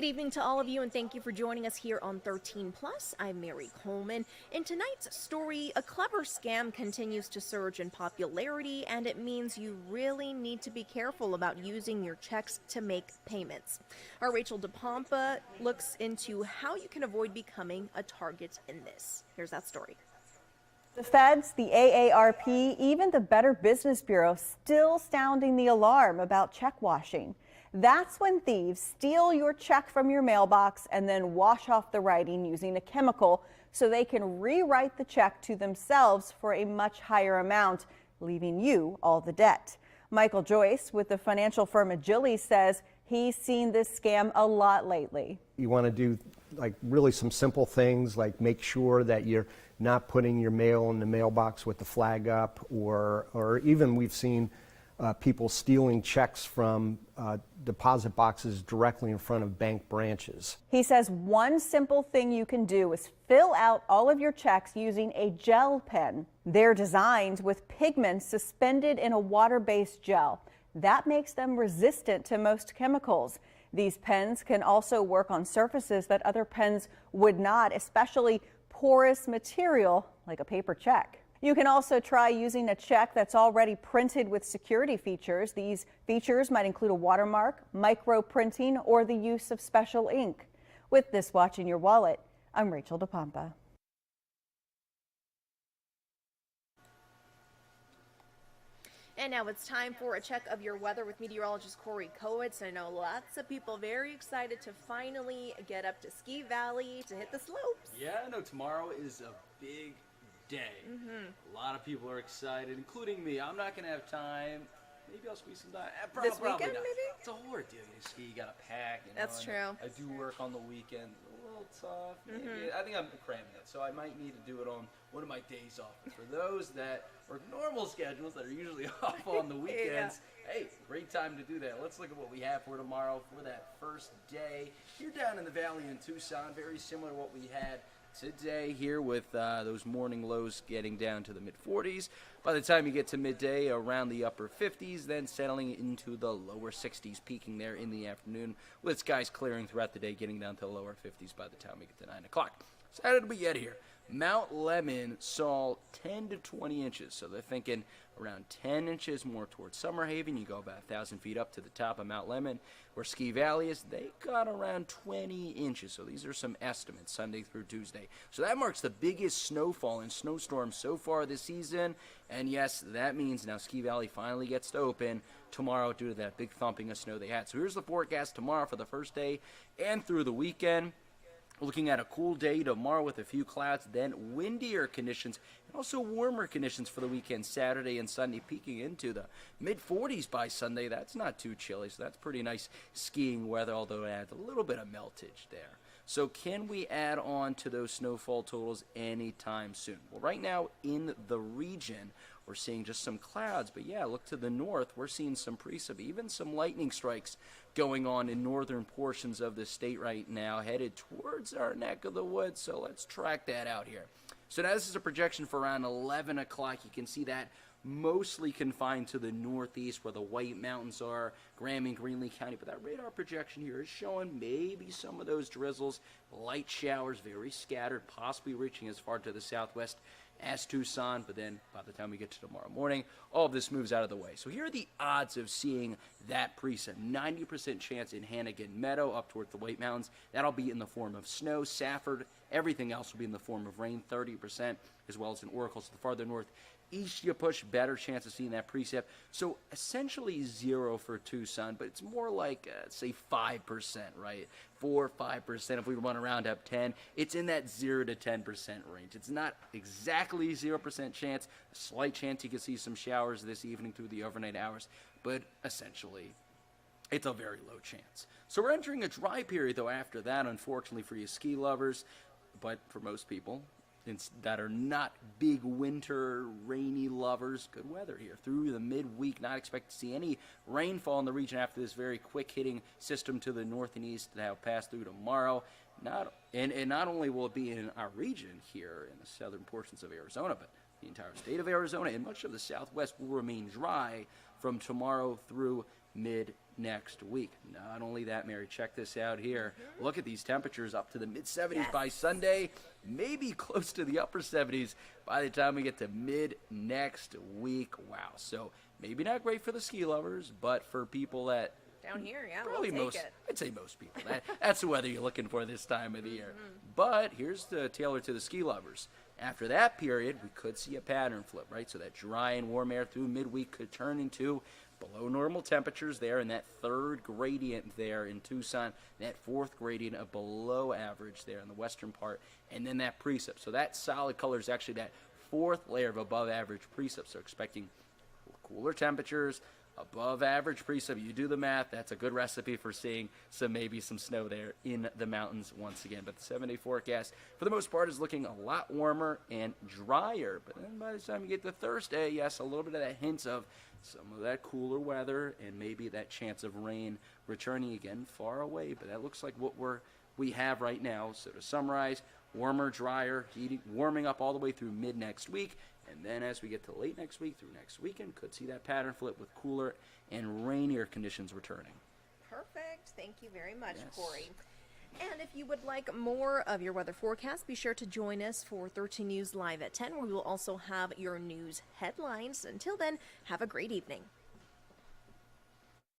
Good evening to all of you, and thank you for joining us here on 13 Plus. I'm Mary Coleman. In tonight's story, a clever scam continues to surge in popularity, and it means you really need to be careful about using your checks to make payments. Our Rachel DePompa looks into how you can avoid becoming a target in this. Here's that story. The feds, the AARP, even the Better Business Bureau still sounding the alarm about check washing. That's when thieves steal your check from your mailbox and then wash off the writing using a chemical so they can rewrite the check to themselves for a much higher amount, leaving you all the debt. Michael Joyce with the financial firm Agili says he's seen this scam a lot lately. You want to do like really some simple things like make sure that you're not putting your mail in the mailbox with the flag up, or even we've seen people stealing checks from deposit boxes directly in front of bank branches. He says one simple thing you can do is fill out all of your checks using a gel pen. They're designed with pigments suspended in a water-based gel. That makes them resistant to most chemicals. These pens can also work on surfaces that other pens would not, especially porous material like a paper check. You can also try using a check that's already printed with security features. These features might include a watermark, micro printing, or the use of special ink. With This Watch in Your Wallet, I'm Rachel DePompa. And now it's time for a check of your weather with meteorologist Corey Kowitz. I know lots of people very excited to finally get up to Ski Valley to hit the slopes. Yeah, I know tomorrow is a big day. A lot of people are excited, including me. I'm not going to have time. Maybe I'll squeeze some time. This Probably weekend, not. maybe? It's a hard deal to ski. You got to pack. You know, That's true. I do work on the weekend. A little tough. Maybe. I think I'm cramming it, so I might need to do it on one of my days off. And for those that work normal schedules that are usually off on the weekends, hey, great time to do that. Let's look at what we have for tomorrow for that first day. You're down in the valley in Tucson, very similar to what we had today here with those morning lows getting down to the mid-40s. By the time you get to midday, around the upper 50s, then settling into the lower 60s, peaking there in the afternoon, with skies clearing throughout the day, getting down to the lower 50s by the time we get to 9 o'clock. So how did we get here? Mount Lemmon saw 10 to 20 inches, so they're thinking around 10 inches more towards Summerhaven. You go about 1,000 feet up to the top of Mount Lemmon, where Ski Valley is. They got around 20 inches, so these are some estimates, Sunday through Tuesday. So that marks the biggest snowfall and snowstorm so far this season, and yes, that means now Ski Valley finally gets to open tomorrow due to that big thumping of snow they had. So here's the forecast tomorrow for the first day and through the weekend. Looking at a cool day tomorrow with a few clouds, then windier conditions and also warmer conditions for the weekend, Saturday and Sunday, peaking into the mid-40s by Sunday. That's not too chilly, so that's pretty nice skiing weather, although it adds a little bit of meltage there. So can we add on to those snowfall totals anytime soon? Well, right now in the region, we're seeing just some clouds, but yeah, look to the north. We're seeing some precip, even some lightning strikes going on in northern portions of the state right now, headed towards our neck of the woods. So let's track that out here. So now this is a projection for around 11 o'clock. You can see that mostly confined to the northeast where the White Mountains are, Graham and Greenlee County. But that radar projection here is showing maybe some of those drizzles, light showers, very scattered, possibly reaching as far to the southwest as Tucson, but then by the time we get to tomorrow morning, all of this moves out of the way. So here are the odds of seeing that precip. 90% chance in Hannigan Meadow up towards the White Mountains. That'll be in the form of snow. Safford, everything else will be in the form of rain, 30%, as well as in Oracle. So the farther north east you push, better chance of seeing that precip. So essentially 0 for Tucson, but it's more like, say, 5%, right? 4 or 5% if we run around up 10. It's in that 0 to 10% range. It's not exactly 0% chance. A slight chance you can see some showers this evening through the overnight hours, but essentially it's a very low chance. So we're entering a dry period, though, after that, unfortunately for you ski lovers, but for most people that are not big winter rainy lovers, good weather here through the midweek. Not expect to see any rainfall in the region after this very quick hitting system to the north and east that will pass through tomorrow. Not only will it be in our region here in the southern portions of Arizona, but the entire state of Arizona and much of the southwest will remain dry from tomorrow through mid next week. Not only that, Mary, check this out here. Look at these temperatures up to the mid-70s by Sunday, maybe close to the upper 70s by the time we get to mid next week. Wow. So maybe not great for the ski lovers, but for people that Down here, yeah, probably we'll take it. I'd say most people. That's the weather you're looking for this time of the year. But here's the tailored to the ski lovers. After that period, we could see a pattern flip, right? So that dry and warm air through midweek could turn into below normal temperatures there, and that third gradient there in Tucson, that fourth gradient of below average there in the western part, and then that precip. So that solid color is actually that fourth layer of above average precip. So expecting cooler temperatures, above average precip. You do the math, that's a good recipe for seeing maybe some snow there in the mountains once again. But the 7-day forecast, for the most part, is looking a lot warmer and drier. But then by the time you get to Thursday, yes, a little bit of that hints of some of that cooler weather and maybe that chance of rain returning again far away. But that looks like what we have right now. So to summarize, warmer, drier, warming up all the way through mid next week. And then as we get to late next week through next weekend, could see that pattern flip with cooler and rainier conditions returning. Perfect. Thank you very much, Yes. Corey. And if you would like more of your weather forecast, be sure to join us for 13 News Live at 10, where we will also have your news headlines. Until then, have a great evening.